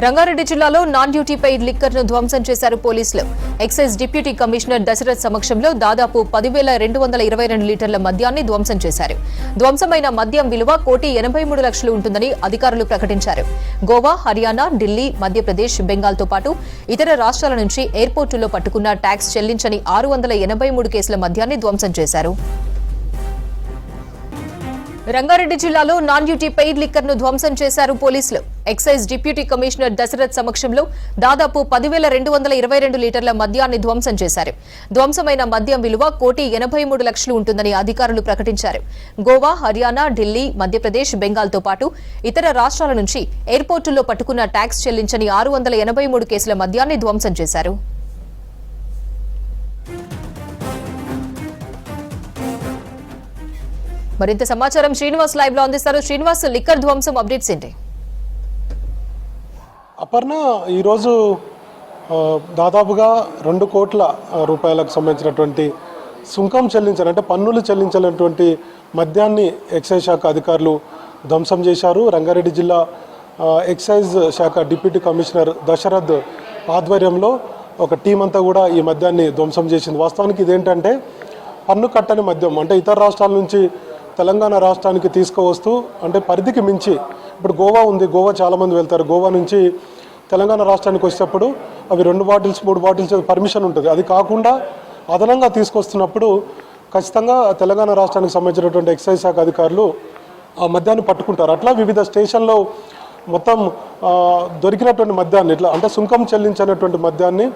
రంగారెడ్డి జిల్లాలో non duty paid liquor ను ధ్వంసం చేశారు పోలీసులు. ఎక్సైజ్ డిప్యూటీ కమిషనర్ దశరథ్ సమక్షంలో దాదాపు 10,222 లీటర్ల మద్యాన్ని ధ్వంసం చేశారు. ధ్వంసమైన మద్యం విలువ 1,83,00,000 ఉంటుందని అధికారులు ప్రకటించారు. గోవా, హర్యానా, ఢిల్లీ, మధ్యప్రదేశ్, బెంగాల్తో పాటు ఇతర రాష్ట్రాల నుంచి ఎయిర్పోర్టుల్లో పట్టుకున్న ట్యాక్స్ చెల్లించని 683 కేసుల మద్యాన్ని ధ్వంసం చేశారు. రంగారెడ్డి జిల్లాలో నాన్ డ్యూటీ పెయిడ్ లిక్కర్ ను ధ్వంసం చేశారు పోలీసులు. ఎక్సైజ్ డిప్యూటీ కమిషనర్ దశరథ్ సమక్షంలో దాదాపు 10,222 లీటర్ల మద్యాన్ని ధ్వంసం చేశారు. ధ్వంసమైన మద్యం విలువ 1,83,00,000 ఉంటుందని అధికారులు ప్రకటించారు. గోవా, హర్యానా, ఢిల్లీ, మధ్యప్రదేశ్, బెంగాల్తో పాటు ఇతర రాష్ట్రాల నుంచి ఎయిర్పోర్టుల్లో పట్టుకున్న ట్యాక్స్ చెల్లించని 683 కేసుల మద్యాన్ని ధ్వంసం చేశారు. మరింత సమాచారం శ్రీనివాస్ లైవ్ లో అందిస్తారు. శ్రీనివాస్, లిక్కర్ ధ్వంసం అప్డేట్స్ ఏంటి? అపర్ణ, ఈరోజు దాదాపుగా 2 కోట్ల రూపాయలకు సంబంధించినటువంటి సుంకం అంటే పన్నులు చెల్లించాలన్నటువంటి మద్యాన్ని ఎక్సైజ్ శాఖ అధికారులు ధ్వంసం చేశారు. రంగారెడ్డి జిల్లా ఎక్సైజ్ శాఖ డిప్యూటీ కమిషనర్ దశరథ్ ఆధ్వర్యంలో ఒక టీం అంతా కూడా ఈ మద్యాన్ని ధ్వంసం చేసింది. వాస్తవానికి ఇదేంటంటే పన్ను కట్టని మద్యం, అంటే ఇతర రాష్ట్రాల నుంచి తెలంగాణ రాష్ట్రానికి తీసుకువస్తూ, అంటే పరిధికి మించి, ఇప్పుడు గోవా ఉంది, గోవా చాలామంది వెళ్తారు, గోవా నుంచి తెలంగాణ రాష్ట్రానికి వచ్చేటప్పుడు అవి 2 బాటిల్స్ 3 బాటిల్స్ పర్మిషన్ ఉంటుంది. అది కాకుండా అదనంగా తీసుకొస్తున్నప్పుడు ఖచ్చితంగా తెలంగాణ రాష్ట్రానికి సంబంధించినటువంటి ఎక్సైజ్ శాఖ అధికారులు ఆ మద్యాన్ని పట్టుకుంటారు. అట్లా వివిధ స్టేషన్లో మొత్తం దొరికినటువంటి మద్యాన్ని, ఇట్లా అంటే సుంకం చెల్లించినటువంటి మద్యాన్ని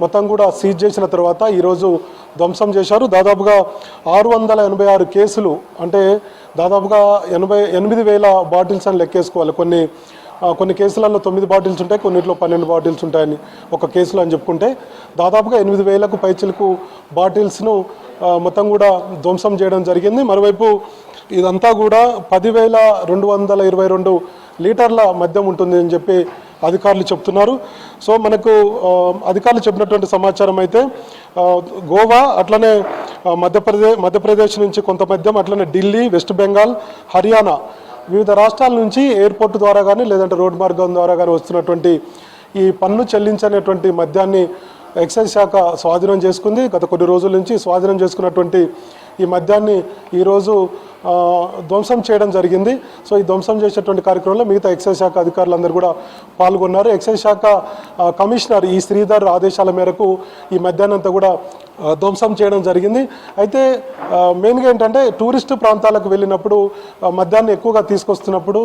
మొత్తం కూడా సీజ్ చేసిన తర్వాత ఈరోజు ధ్వంసం చేశారు. దాదాపుగా 686 కేసులు, అంటే దాదాపుగా 88,000 బాటిల్స్ అని లెక్కేసుకోవాలి. కొన్ని కేసులలో 9 బాటిల్స్ ఉంటాయి, కొన్నిట్లో 12 బాటిల్స్ ఉంటాయని ఒక కేసులో అని చెప్పుకుంటే దాదాపుగా 8,000కు పైచిలకు బాటిల్స్ను మొత్తం కూడా ధ్వంసం చేయడం జరిగింది. మరోవైపు ఇదంతా కూడా 10,222 లీటర్ల మద్యం ఉంటుంది అని చెప్పి అధికారులు చెప్తున్నారు. సో మనకు అధికారులు చెప్పినటువంటి సమాచారం అయితే గోవా, అట్లనే మధ్యప్రదేశ్ నుంచి కొంత మద్యం, అట్లనే ఢిల్లీ, వెస్ట్ బెంగాల్, హర్యానా, వివిధ రాష్ట్రాల నుంచి ఎయిర్పోర్ట్ ద్వారా కానీ లేదంటే రోడ్డు మార్గం ద్వారా కానీ వస్తున్నటువంటి ఈ పన్ను చెల్లించనేటువంటి మద్యాన్ని ఎక్సైజ్ శాఖ స్వాధీనం చేసుకుంది. గత కొన్ని రోజుల నుంచి స్వాధీనం చేసుకున్నటువంటి ఈ మద్యాన్ని ఈరోజు ధ్వంసం చేయడం జరిగింది. సో ఈ ధ్వంసం చేసేటువంటి కార్యక్రమంలో మిగతా ఎక్సైజ్ శాఖ అధికారులందరూ కూడా పాల్గొన్నారు. ఎక్సైజ్ శాఖ కమిషనర్ ఈ శ్రీధర్ ఆదేశాల మేరకు ఈ మద్యాన్నంతా కూడా ధ్వంసం చేయడం జరిగింది. అయితే మెయిన్గా ఏంటంటే టూరిస్టు ప్రాంతాలకు వెళ్ళినప్పుడు మద్యాన్ని ఎక్కువగా తీసుకొస్తున్నప్పుడు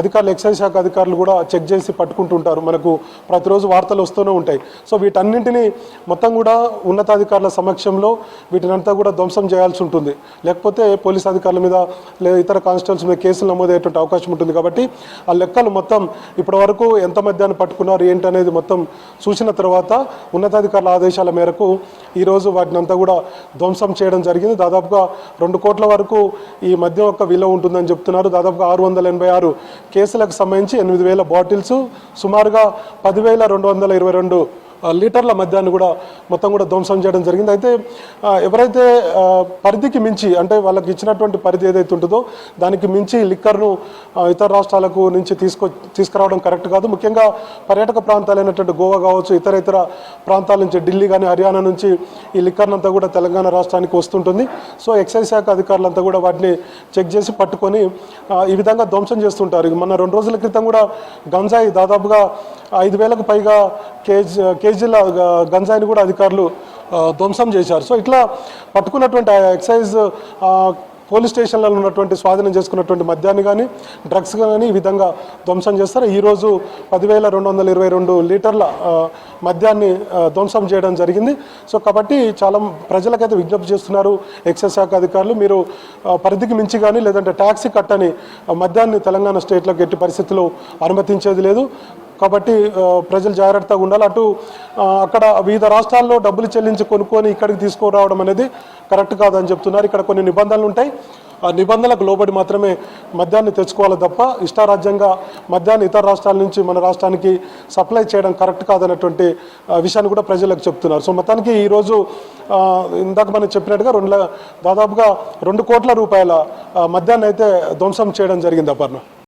అధికారులు, ఎక్సైజ్ శాఖ అధికారులు కూడా చెక్ చేసి పట్టుకుంటుంటారు. మనకు ప్రతిరోజు వార్తలు వస్తూనే ఉంటాయి. సో వీటన్నింటినీ మొత్తం కూడా ఉన్నతాధికారుల సమక్షంలో వీటినంతా కూడా ధ్వంసం చేయాల్సి ఉంటుంది. లేకపోతే పోలీస్ అధికారుల మీద లేదా ఇతర కానిస్టేబుల్స్ మీద కేసులు నమోదయ్యేటువంటి అవకాశం ఉంటుంది. కాబట్టి ఆ లెక్కలు మొత్తం ఇప్పటి వరకు ఎంత మద్యాన్ని పట్టుకున్నారు ఏంటి అనేది మొత్తం చూసిన తర్వాత ఉన్నతాధికారుల ఆదేశాల మేరకు ఈరోజు వాటిని అంతా కూడా ధ్వంసం చేయడం జరిగింది. దాదాపుగా 2 కోట్ల వరకు ఈ మద్యం యొక్క విలువ ఉంటుందని చెప్తున్నారు. దాదాపుగా 686 కేసులకు సంబంధించి 8,000 బాటిల్స్, సుమారుగా 10,222 లీటర్ల మద్యాన్ని కూడా మొత్తం కూడా ధ్వంసం చేయడం జరిగింది. అయితే ఎవరైతే పరిధికి మించి, అంటే వాళ్ళకి ఇచ్చినటువంటి పరిధి ఏదైతే ఉంటుందో దానికి మించి లిక్కర్ను ఇతర రాష్ట్రాలకు నుంచి తీసుకురావడం కరెక్ట్ కాదు. ముఖ్యంగా పర్యాటక ప్రాంతాలైనటువంటి గోవా కావచ్చు, ఇతర ప్రాంతాల నుంచి ఢిల్లీ కానీ హర్యానా నుంచి ఈ లిక్కర్నంతా కూడా తెలంగాణ రాష్ట్రానికి వస్తుంటుంది. సో ఎక్సైజ్ శాఖ అధికారులంతా కూడా వాటిని చెక్ చేసి పట్టుకొని ఈ విధంగా ధ్వంసం చేస్తుంటారు. మొన్న 2 రోజుల క్రితం కూడా గంజాయి దాదాపుగా 5,000కు పైగా కేజీల గంజాయిని కూడా అధికారులు ధ్వంసం చేశారు. సో ఇట్లా పట్టుకున్నటువంటి ఎక్సైజ్ పోలీస్ స్టేషన్లలో ఉన్నటువంటి స్వాధీనం చేసుకున్నటువంటి మద్యాన్ని కానీ డ్రగ్స్ కానీ ఈ విధంగా ధ్వంసం చేస్తారు. ఈరోజు 10,222 లీటర్ల మద్యాన్ని ధ్వంసం చేయడం జరిగింది. సో కాబట్టి చాలా ప్రజలకైతే విజ్ఞప్తి చేస్తున్నారు ఎక్సైజ్ శాఖ అధికారులు, మీరు పరిధికి మించి కానీ లేదంటే ట్యాక్సీ కట్టని మద్యాన్ని తెలంగాణ స్టేట్లోకి ఎట్టి పరిస్థితుల్లో అనుమతించేది లేదు. కాబట్టి ప్రజలు జాగ్రత్తగా ఉండాలి. అక్కడ వివిధ రాష్ట్రాల్లో డబ్బులు చెల్లించి కొనుక్కొని ఇక్కడికి తీసుకురావడం అనేది కరెక్ట్ కాదని చెప్తున్నారు. ఇక్కడ కొన్ని నిబంధనలు ఉంటాయి. ఆ నిబంధనలకు లోబడి మాత్రమే మద్యాన్ని తెచ్చుకోవాలి తప్ప ఇష్టారాజ్యంగా మద్యాన్ని ఇతర రాష్ట్రాల నుంచి మన రాష్ట్రానికి సప్లై చేయడం కరెక్ట్ కాదనేటువంటి విషయాన్ని కూడా ప్రజలకు చెప్తున్నారు. సో మొత్తానికి ఈరోజు ఇందాక మనం చెప్పినట్టుగా దాదాపుగా 2 కోట్ల రూపాయల మద్యాన్ని అయితే ధ్వంసం చేయడం జరిగింది. అపర్ణ.